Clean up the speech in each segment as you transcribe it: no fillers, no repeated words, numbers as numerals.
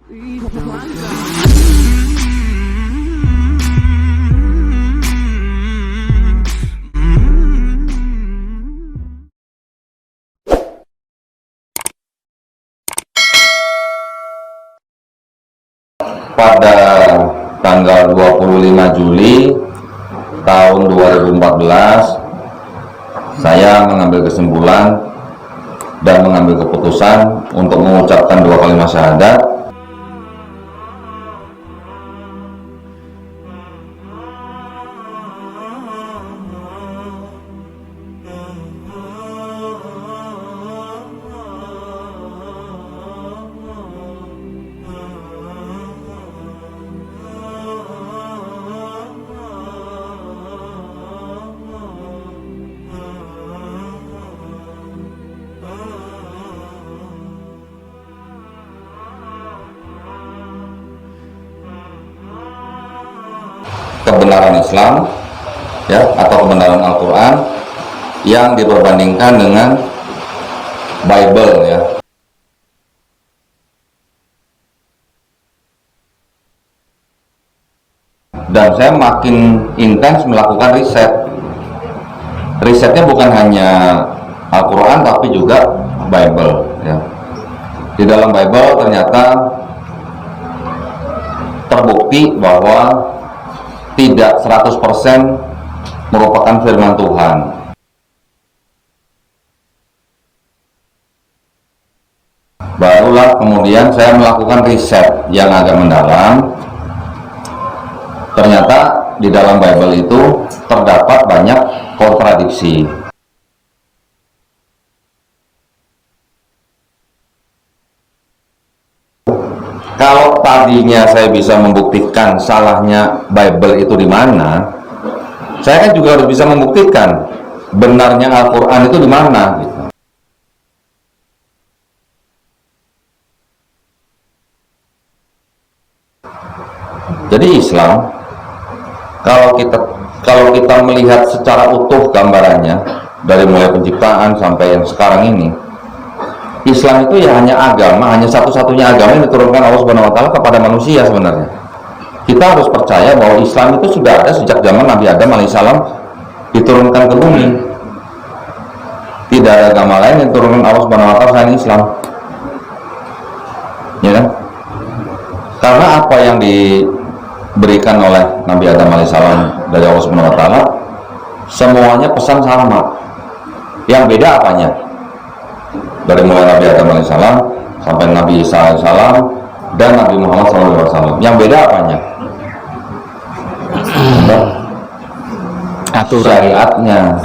Pada tanggal 25 Juli tahun 2014 saya mengambil kesimpulan dan mengambil keputusan untuk mengucapkan 2 kalimat syahadat kebenaran Islam ya, atau kebenaran Al-Quran yang diperbandingkan dengan Bible ya. Dan saya makin intens melakukan riset. Risetnya bukan hanya Al-Quran tapi juga Bible ya. Di dalam Bible ternyata terbukti bahwa tidak 100% merupakan firman Tuhan. Barulah kemudian saya melakukan riset yang agak mendalam. Ternyata di dalam Bible itu terdapat banyak kontradiksi. Kalau tadinya saya bisa membuktikan salahnya Bible itu di mana, saya kan juga harus bisa membuktikan benarnya Al-Quran itu di mana. Gitu. Jadi Islam, kalau kita melihat secara utuh gambarannya dari mulai penciptaan sampai yang sekarang ini, Islam itu ya hanya agama, hanya satu-satunya agama yang diturunkan Allah Subhanahu wa taala kepada manusia sebenarnya. Kita harus percaya bahwa Islam itu sudah ada sejak zaman Nabi Adam alaihissalam diturunkan ke bumi. Tidak ada agama lain yang diturunkan Allah Subhanahu wa taala selain Islam. Ya kan? Karena apa yang diberikan oleh Nabi Adam alaihissalam dari Allah Subhanahu wa taala semuanya pesan sama. Yang beda apanya? Dari mulai Nabi Adam alaihissalam sampai Nabi Isa alaihissalam dan Nabi Muhammad SAW. Yang beda apanya?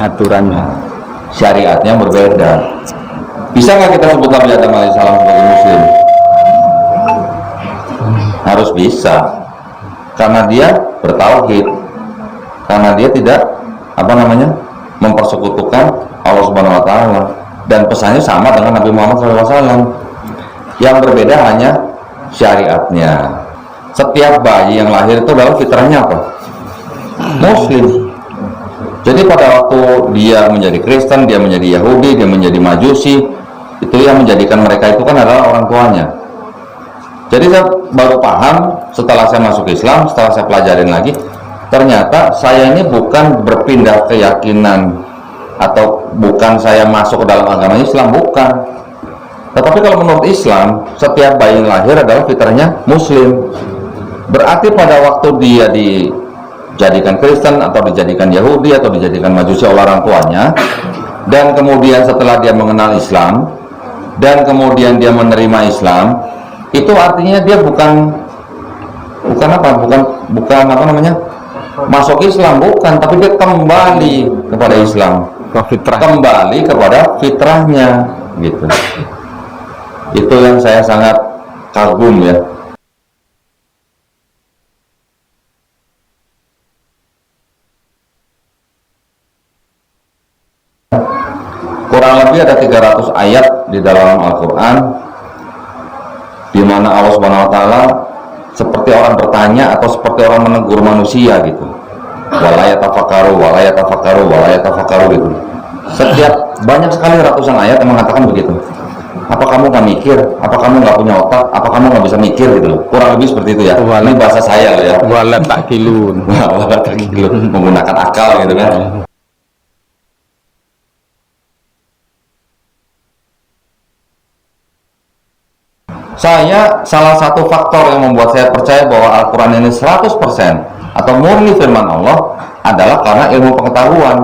Aturannya. Syariatnya berbeda. Bisa nggak kita sebut Nabi Adam alaihissalam sebagai Muslim? Harus bisa, karena dia bertauhid, karena dia tidak mempersekutukan Allah Subhanahu wa taala. Dan pesannya sama dengan Nabi Muhammad SAW. Yang berbeda hanya syariatnya. Setiap bayi yang lahir itu adalah fitrahnya apa? Muslim. Jadi pada waktu dia menjadi Kristen, dia menjadi Yahudi, dia menjadi Majusi, itu yang menjadikan mereka itu kan adalah orang tuanya. Jadi saya baru paham setelah saya masuk Islam, setelah saya pelajarin lagi, ternyata saya ini bukan berpindah keyakinan atau bukan saya masuk ke dalam agama Islam, bukan. Tetapi kalau menurut Islam, setiap bayi yang lahir adalah fitrahnya Muslim. Berarti pada waktu dia dijadikan Kristen atau dijadikan Yahudi atau dijadikan Majusi oleh orang tuanya, dan kemudian setelah dia mengenal Islam dan kemudian dia menerima Islam, itu artinya dia bukan masuk Islam, bukan, tapi dia kembali kepada Islam. Kembali kepada fitrahnya gitu. Itu yang saya sangat kagum ya. Kurang lebih ada 300 ayat di dalam Al-Quran di mana Allah Subhanahu wa taala seperti orang bertanya atau seperti orang menegur manusia gitu. Walayatafakaru gitu. Setiap banyak sekali ratusan ayat yang mengatakan begitu. Apa kamu nggak mikir? Apa kamu nggak punya otak? Apa kamu nggak bisa mikir gitu loh? Kurang lebih seperti itu ya. Ini bahasa saya loh ya. Wala tak kilun. Wala tak kilun, menggunakan akal gitu kan. Saya salah satu faktor yang membuat saya percaya bahwa Al-Quran ini 100% atau murni firman Allah adalah karena ilmu pengetahuan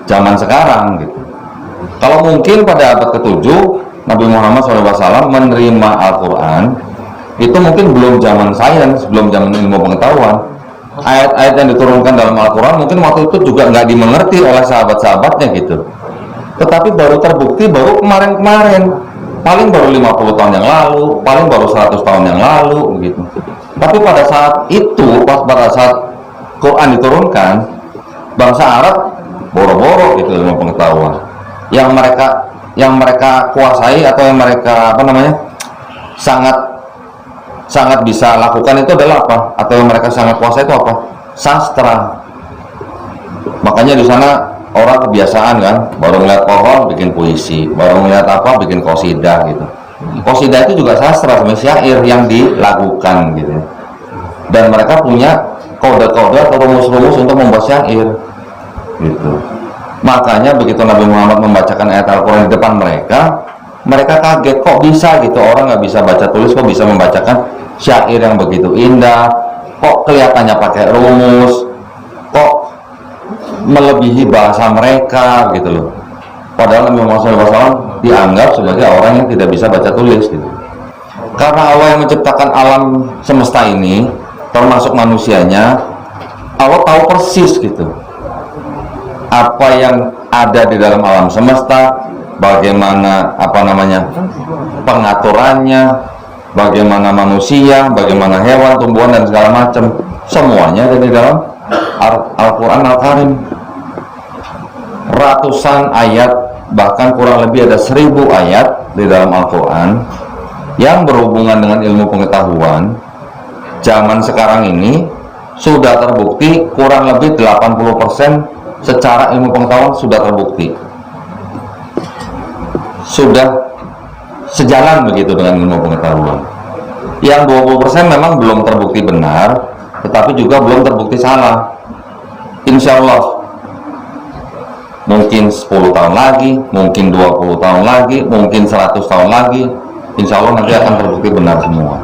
zaman sekarang gitu. Kalau mungkin pada abad ke-7 Nabi Muhammad SAW menerima Al-Quran itu mungkin belum zaman sains, belum zaman ilmu pengetahuan. Ayat-ayat yang diturunkan dalam Al-Quran mungkin waktu itu juga nggak dimengerti oleh sahabat-sahabatnya gitu. Tetapi baru terbukti baru kemarin-kemarin, paling baru 50 tahun yang lalu, paling baru 100 tahun yang lalu gitu. Tapi pada saat itu, pada saat Quran diturunkan, bangsa Arab boro-boro gitu ilmu pengetahuan yang mereka kuasai atau yang mereka sangat bisa lakukan itu adalah apa? Atau yang mereka sangat kuasai itu apa? Sastra. Makanya di sana orang kebiasaan kan, baru ngeliat pohon bikin puisi, baru ngeliat apa bikin qasidah gitu. Qasidah itu juga sastra sama syair yang dilakukan gitu. Dan mereka punya kode-kode atau rumus-rumus untuk membuat syair gitu. Makanya begitu Nabi Muhammad membacakan ayat Al-Quran di depan mereka, mereka kaget, kok bisa gitu, orang nggak bisa baca tulis kok bisa membacakan syair yang begitu indah, kok kelihatannya pakai rumus, kok melebihi bahasa mereka gitu loh. Padahal Nabi Muhammad SAW dianggap sebagai orang yang tidak bisa baca tulis gitu. Karena Allah yang menciptakan alam semesta ini, termasuk manusianya, Allah tahu persis gitu apa yang ada di dalam alam semesta, bagaimana pengaturannya, bagaimana manusia, bagaimana hewan, tumbuhan dan segala macam, semuanya ada di dalam Al-Quran Al-Karim. Ratusan ayat, bahkan kurang lebih ada 1000 ayat di dalam Al-Quran yang berhubungan dengan ilmu pengetahuan. Zaman sekarang ini sudah terbukti kurang lebih 80% secara ilmu pengetahuan sudah terbukti, sudah sejalan begitu dengan ilmu pengetahuan. Yang 20% memang belum terbukti benar, tetapi juga belum terbukti salah. Insya Allah mungkin 10 tahun lagi, mungkin 20 tahun lagi, mungkin 100 tahun lagi, insya Allah nanti akan terbukti benar semua.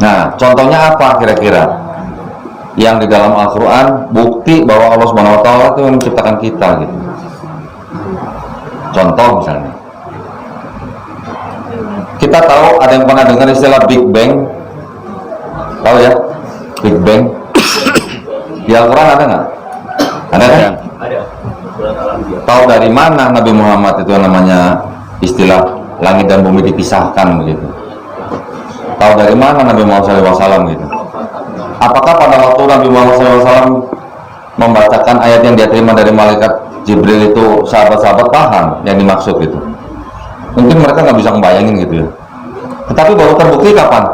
Nah, contohnya apa kira-kira yang di dalam Al-Quran bukti bahwa Allah Subhanahu Wa Taala itu yang menciptakan kita gitu? Contoh misalnya, kita tahu, ada yang pernah dengar istilah Big Bang? Tahu ya, Big Bang? Di Al-Quran ada nggak? Ada kan? Ada. Tahu dari mana Nabi Muhammad itu namanya istilah langit dan bumi dipisahkan begitu? Tahu dari mana Nabi Muhammad SAW gitu? Apakah pada waktu Nabi Muhammad SAW membacakan ayat yang dia terima dari malaikat Jibril itu sahabat-sahabat paham yang dimaksud gitu? Mungkin mereka nggak bisa membayangin gitu ya. Tetapi baru terbukti kapan?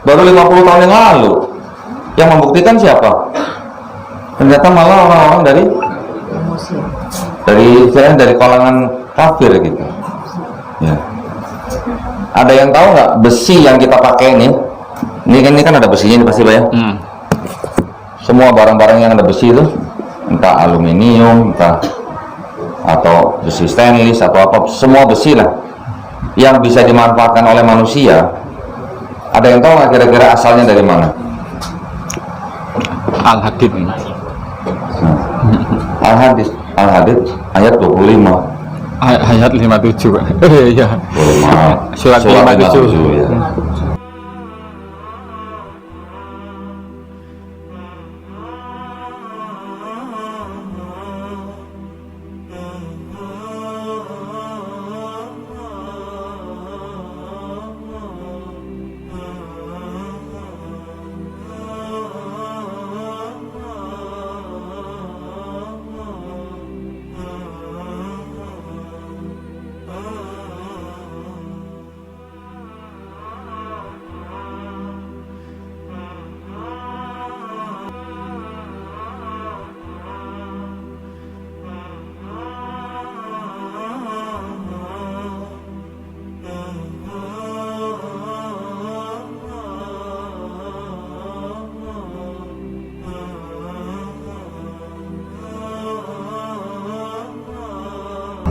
Baru 50 tahun yang lalu. Yang membuktikan siapa? Ternyata malah orang-orang dari kalangan kafir gitu. Ya. Ada yang tahu nggak besi yang kita pakai ini? Ini kan ada besinya ini pasti Pak ya. Semua barang-barang yang ada besi itu, entah aluminium, entah atau besi stainless atau apa, semua besi lah yang bisa dimanfaatkan oleh manusia. Ada yang tahu nggak kira-kira asalnya dari mana? Al-Hadid. Al-Hadid ayat 25. Ayat 57. Iya. Surat 57 ya.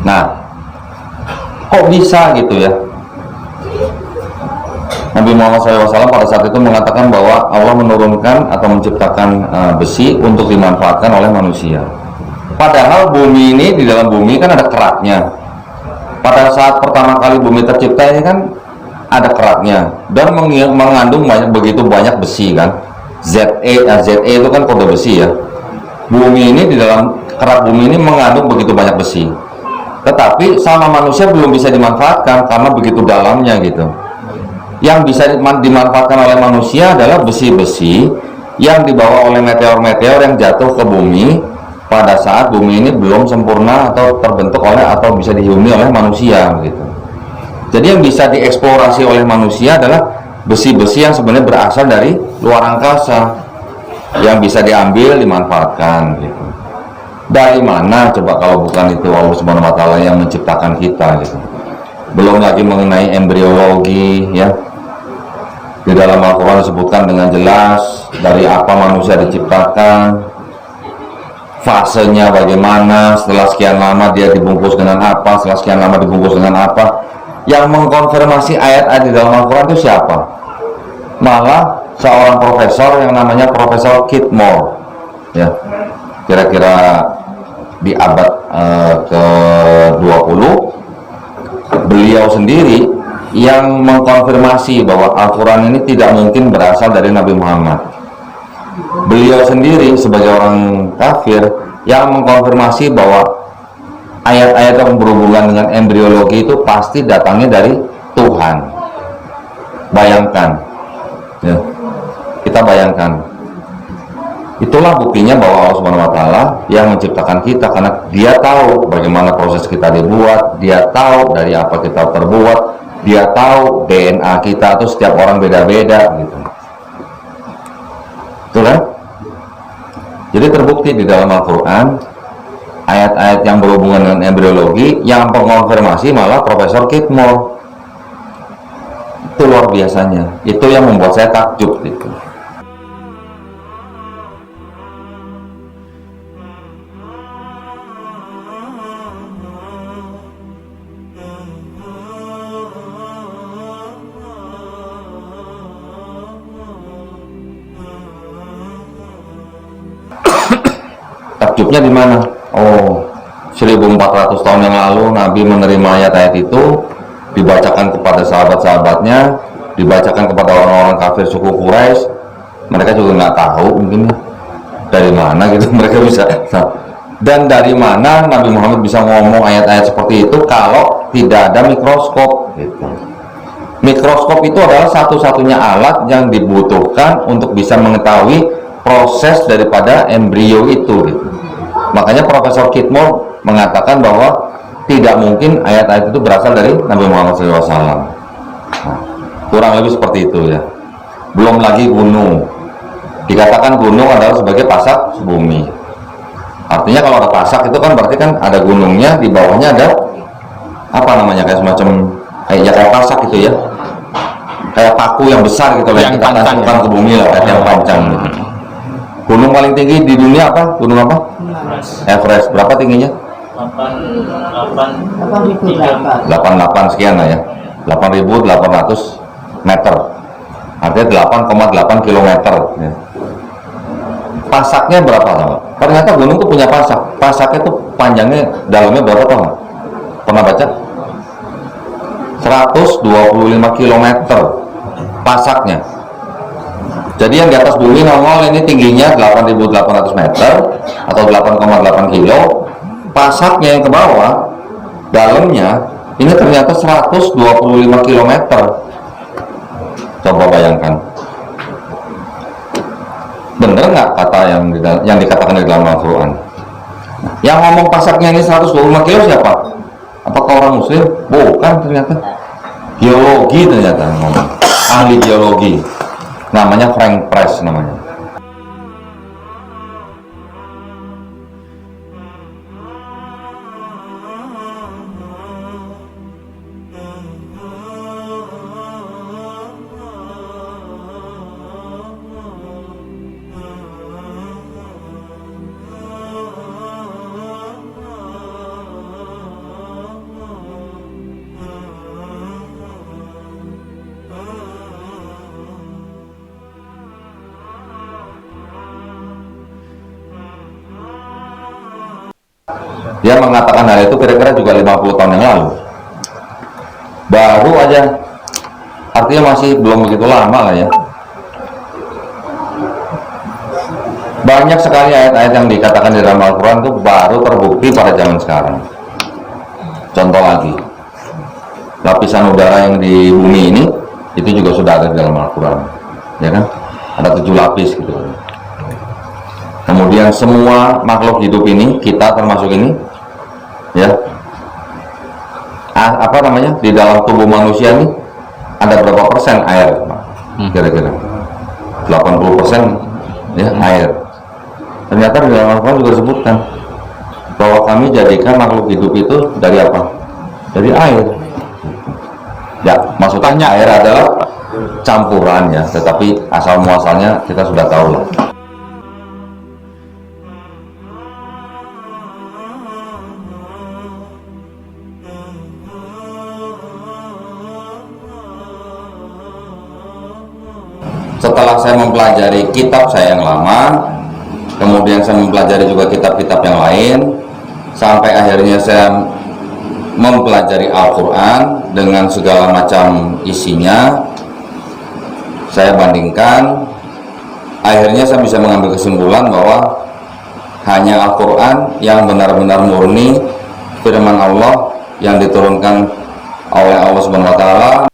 Nah, kok bisa gitu ya? Nabi Muhammad SAW pada saat itu mengatakan bahwa Allah menurunkan atau menciptakan besi untuk dimanfaatkan oleh manusia. Padahal bumi ini, di dalam bumi kan ada keraknya. Pada saat pertama kali bumi tercipta ini kan ada keraknya dan mengandung begitu banyak besi kan. Ze itu kan kode besi ya. Bumi ini, di dalam kerak bumi ini mengandung begitu banyak besi. Tetapi sama manusia belum bisa dimanfaatkan karena begitu dalamnya gitu. Yang bisa dimanfaatkan oleh manusia adalah besi-besi yang dibawa oleh meteor-meteor yang jatuh ke bumi pada saat bumi ini belum sempurna atau terbentuk oleh atau bisa dihuni oleh manusia gitu. Jadi yang bisa dieksplorasi oleh manusia adalah besi-besi yang sebenarnya berasal dari luar angkasa yang bisa diambil, dimanfaatkan gitu. Dari mana coba kalau bukan itu Allah Subhanahu wa taala yang menciptakan kita gitu. Belum lagi mengenai embriologi ya. Di dalam Al-Quran disebutkan dengan jelas dari apa manusia diciptakan, fasenya bagaimana, setelah sekian lama dia dibungkus dengan apa, setelah sekian lama dibungkus dengan apa. Yang mengkonfirmasi ayat-ayat di dalam Al-Quran itu siapa? Malah seorang profesor yang namanya Profesor Kitmore ya, kira-kira di abad ke-20, beliau sendiri yang mengkonfirmasi bahwa Al-Quran ini tidak mungkin berasal dari Nabi Muhammad. Beliau sendiri sebagai orang kafir yang mengkonfirmasi bahwa ayat-ayat yang berhubungan dengan embriologi itu pasti datangnya dari Tuhan. Bayangkan ya, kita bayangkan, itulah buktinya bahwa Allah Subhanahu wa taala yang menciptakan kita, karena dia tahu bagaimana proses kita dibuat, dia tahu dari apa kita terbuat, dia tahu DNA kita tuh setiap orang beda-beda gitu. Betul kan? Jadi terbukti di dalam Al-Quran ayat-ayat yang berhubungan dengan embriologi yang mengonfirmasi malah Profesor Kitmore. Itu luar biasanya. Itu yang membuat saya takjub gitu. Takjubnya di mana? Oh, 1400 tahun yang lalu Nabi menerima ayat-ayat itu, dibacakan kepada sahabat-sahabatnya, dibacakan kepada orang-orang kafir suku Quraisy. Mereka juga nggak tahu mungkin dari mana gitu mereka bisa. Nah, dan dari mana Nabi Muhammad bisa ngomong ayat-ayat seperti itu kalau tidak ada mikroskop gitu. Mikroskop itu adalah satu-satunya alat yang dibutuhkan untuk bisa mengetahui proses daripada embrio itu gitu. Makanya Profesor Kitmore mengatakan bahwa tidak mungkin ayat-ayat itu berasal dari Nabi Muhammad SAW. Nah, kurang lebih seperti itu ya. Belum lagi gunung, dikatakan gunung adalah sebagai pasak bumi. Artinya kalau ada pasak itu kan berarti kan ada gunungnya, di bawahnya ada apa namanya, kayak semacam kayak pasak gitu ya, kayak paku yang besar gitu yang kita tancapkan ke bumi lah, kayak yang pancang gitu. Gunung paling tinggi di dunia apa? Gunung apa? Everest. Berapa tingginya? 88 sekian lah ya. 8.800 meter. Artinya 8,8 kilometer ya. Pasaknya berapa sama? Ternyata gunung itu punya pasak. Pasaknya itu panjangnya, dalamnya berapa tau nggak? Pernah baca? 125 kilometer pasaknya. Jadi yang di atas bumi nongol ini tingginya 8.800 meter atau 8,8 kilo. Pasaknya yang ke bawah, dalamnya ini ternyata 125 kilometer. Coba bayangkan. Bener nggak kata yang dikatakan di dalam Al-Quran? Yang ngomong pasaknya ini 125 kilo siapa? Apakah orang muslim? Bukan, ternyata geologi, ternyata ngomong. Ahli geologi. Namanya Frank Price namanya. Dia mengatakan hal itu kira-kira juga 50 tahun yang lalu. Baru aja, artinya masih belum begitu lama lah ya. Banyak sekali ayat-ayat yang dikatakan di dalam Al-Quran itu baru terbukti pada zaman sekarang. Contoh lagi, lapisan udara yang di bumi ini itu juga sudah ada di dalam Al-Quran, ya kan? Ada 7 lapis gitu. Kemudian semua makhluk hidup ini, kita termasuk ini, ya, apa namanya, di dalam tubuh manusia ini ada berapa persen air? Kira-kira 80% ya air. Ternyata di dalam Al-Quran juga disebutkan bahwa kami jadikan makhluk hidup itu dari apa? Dari air. Ya, maksudnya air adalah campuran ya, tetapi asal muasalnya kita sudah tahu lah. Setelah saya mempelajari kitab saya yang lama, kemudian saya mempelajari juga kitab-kitab yang lain, sampai akhirnya saya mempelajari Al-Quran dengan segala macam isinya. Saya bandingkan, akhirnya saya bisa mengambil kesimpulan bahwa hanya Al-Quran yang benar-benar murni firman Allah yang diturunkan oleh Allah Subhanahu wa Ta'ala